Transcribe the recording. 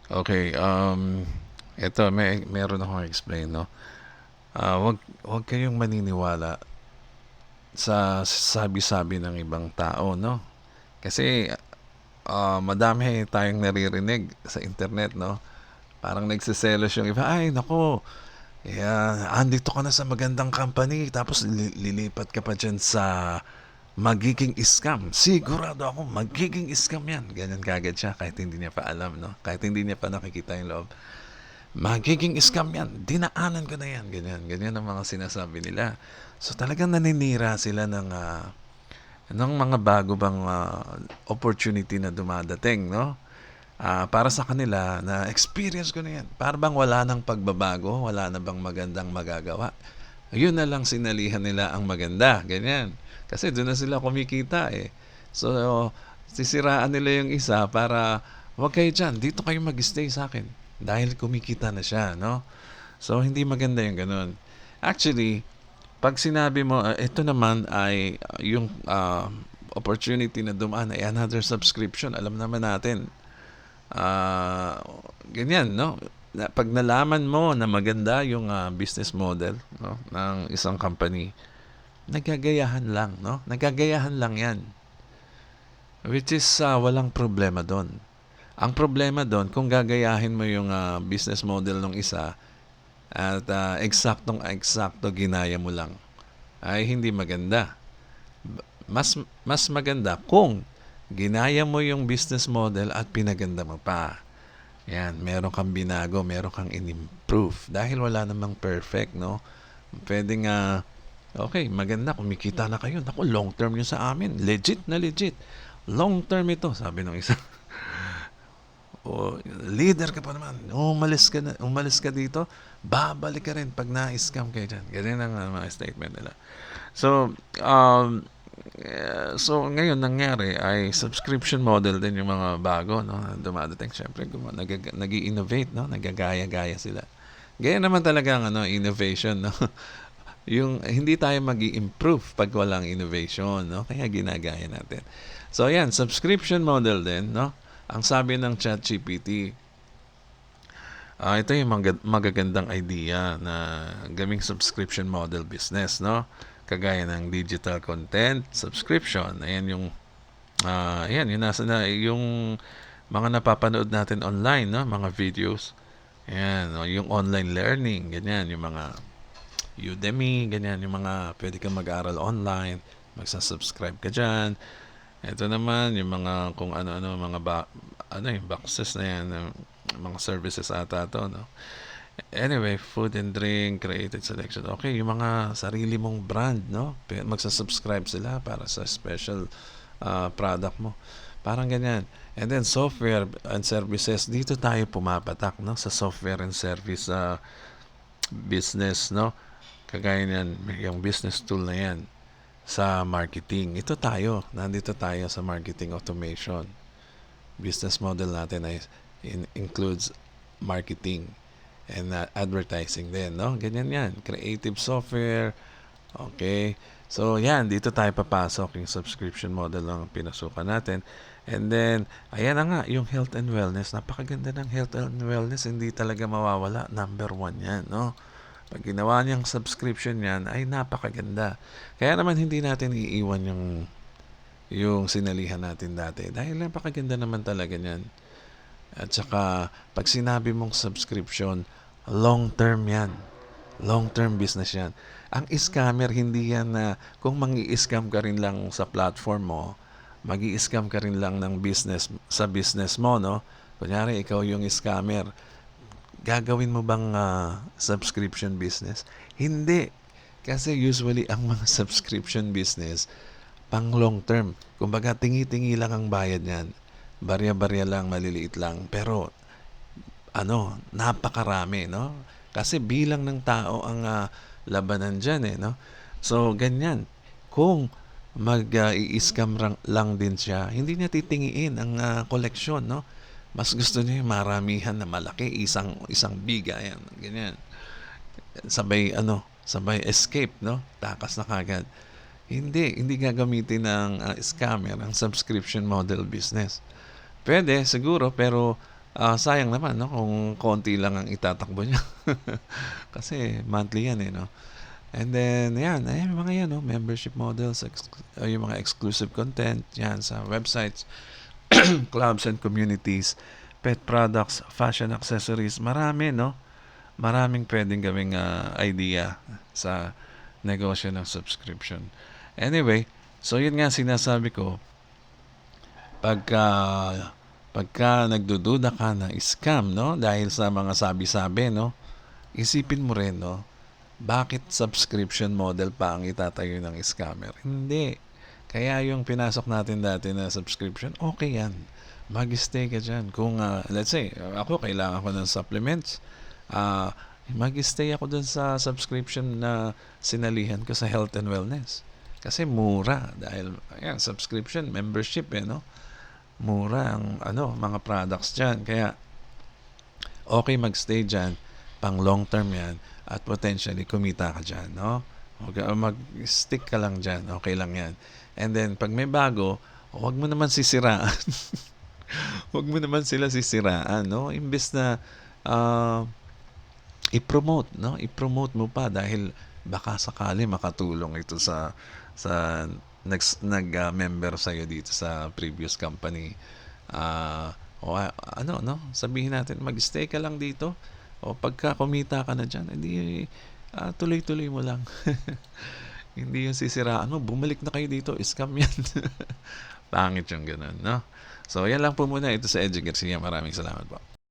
Okay, eto meron akong explain, 'no. Wag kayong maniniwala sa sabi-sabi ng ibang tao, 'no. Kasi, madami tayong naririnig sa internet, 'no. Parang nagseselos yung iba, "Ay naku, andito ka na sa magandang company tapos lilipat ka pa diyan sa magiging scam. Sigurado ako magiging scam 'yan." Ganyan kaagad siya kahit hindi niya pa alam, 'no, kahit hindi niya pa nakikita yung loob. Magiging scam yan, dinaanan ko na yan, ganyan, ganyan ang mga sinasabi nila. So talagang naninira sila ng mga bago bang opportunity na dumadating, no? Para sa kanila, na experience ko na yan. Para bang wala nang pagbabago, wala na bang magandang magagawa. Yun na lang sinalihan nila ang maganda, ganyan. Kasi doon na sila kumikita eh. So, sisiraan nila yung isa para, wag kayo dyan, dito kayo mag-stay sa akin. Dahil kumikita na siya, no? So, hindi maganda yung ganun. Actually, pag sinabi mo, ito naman ay yung opportunity na dumaan ay another subscription. Alam naman natin, ah, ganyan, no? Pag nalaman mo na maganda yung business model, no, ng isang company, nagagayahan lang, no? Nagagayahan lang yan. Which is walang problema doon. Ang problema doon, kung gagayahin mo yung business model ng isa at eksaktong-eksakto ginaya mo lang, ay hindi maganda. Mas maganda kung ginaya mo yung business model at pinaganda mo pa. Yan, meron kang binago, meron kang in-improve. Dahil wala namang perfect, no? Pwede nga, okay, maganda, kumikita na kayo. Naku, long term yun sa amin. Legit na legit. Long term ito, sabi ng isa. O, leader ka pa naman. Umalis ka dito, babalik ka rin pag na-scam kayo dyan. Ganyan ang mga statement nila. So, so ngayon nangyari ay subscription model din yung mga bago, no, dumadating. Syempre nag-innovate, no, nagagaya-gaya sila. Gaya naman talaga ang innovation, no. Yung hindi tayo magi-improve pag walang innovation, no, kaya ginagaya natin. So yan, subscription model din, no. Ang sabi ng ChatGPT, ito yung magagandang idea na gawing subscription model business, no? Kagaya ng digital content subscription. Ayan yung yung nasa na yung mga napapanood natin online, no? Mga videos. Ayan, no? Yung online learning, ganyan, yung mga Udemy, ganyan, yung mga pwede kang mag-aral online, magsa-subscribe ka diyan. Ito naman yung mga kung ano-ano mga yung boxes na yan, mga services ata to, no. Anyway, food and drink, created selection. Okay, yung mga sarili mong brand, no? Magsa-subscribe sila para sa special product mo. Parang ganyan. And then software and services, dito tayo pumapatak, no, sa software and service business, no. Kagaya niyan, yung business tool na yan sa marketing. Nandito tayo sa marketing automation. Business model natin ay includes marketing and advertising din, no? Ganyan yan. Creative software. Okay. So, yan. Dito tayo papasok. Yung subscription model lang pinasukan natin. And then, ayan na nga, yung health and wellness. Napakaganda ng health and wellness. Hindi talaga mawawala. Number 1 yan, no? Pag ginawa niyang subscription yan, ay napakaganda. Kaya naman hindi natin iiwan yung sinalihan natin dati. Dahil napakaganda naman talaga niyan. At saka, pag sinabi mong subscription, long term yan. Long term business yan. Ang scammer, hindi yan na kung mangi-scam ka rin lang sa platform mo, magi-scam ka rin lang ng business sa business mo, no? Kunyari, ikaw yung scammer. Gagawin mo bang subscription business? Hindi. Kasi usually, ang mga subscription business, pang long term. Kumbaga, tingi-tingi lang ang bayad niyan. Barya-barya lang, maliliit lang. Pero, napakarami, no? Kasi bilang ng tao ang labanan dyan, eh, no? So, ganyan. Kung mag-i-scam lang din siya, hindi niya titingiin ang koleksyon, no? Mas gusto niya yung maramihan na malaki, isang biga, yan, ganyan. Sabay escape, no? Takas na kagad. Hindi gagamitin ng scammer ang subscription model business. Pwede, siguro, pero sayang naman 'no, kung konti lang ang itatakbo niya. Kasi monthly 'yan, eh, 'no? And then 'yan, ayan mga 'yan 'no, membership models, yung mga exclusive content 'yan sa websites, clubs and communities, pet products, fashion accessories, marami 'no? Maraming puwedeng gawing, idea sa negosyo ng subscription. Anyway, so yun nga sinasabi ko, pagka pagka nagdududa ka na scam 'no, dahil sa mga sabi-sabi 'no, isipin mo rin 'no, bakit subscription model pa ang itatayo ng scammer? Hindi. Kaya yung pinasok natin dati na subscription, okay yan. Mag-stay ka diyan. Kung, let's say, ako kailangan ko ng supplements, mag-stay ako dun sa subscription na sinalihan ko sa health and wellness. Kasi mura dahil ayan, subscription, membership eh, no? Mura ang mga products diyan. Kaya okay magstay diyan, pang long term 'yan at potentially kumita ka diyan, no? Mag-stick ka lang diyan, okay lang 'yan. And then pag may bago, huwag mo naman sisiraan. Huwag mo naman sila sisiraan, no? Imbes na ah, i-promote, no? I-promote mo pa dahil baka sakali makatulong ito sa member sa dito sa previous company. Ano, no? Sabihin natin, mag-stay ka lang dito. O pagka kumita ka na diyan, edi tuloy-tuloy mo lang. Hindi yung sisiraan mo, bumalik na kayo dito, scam yan. Pangit yung ganun, no? So, yan lang po muna ito sa Edge Garcia. Maraming salamat po.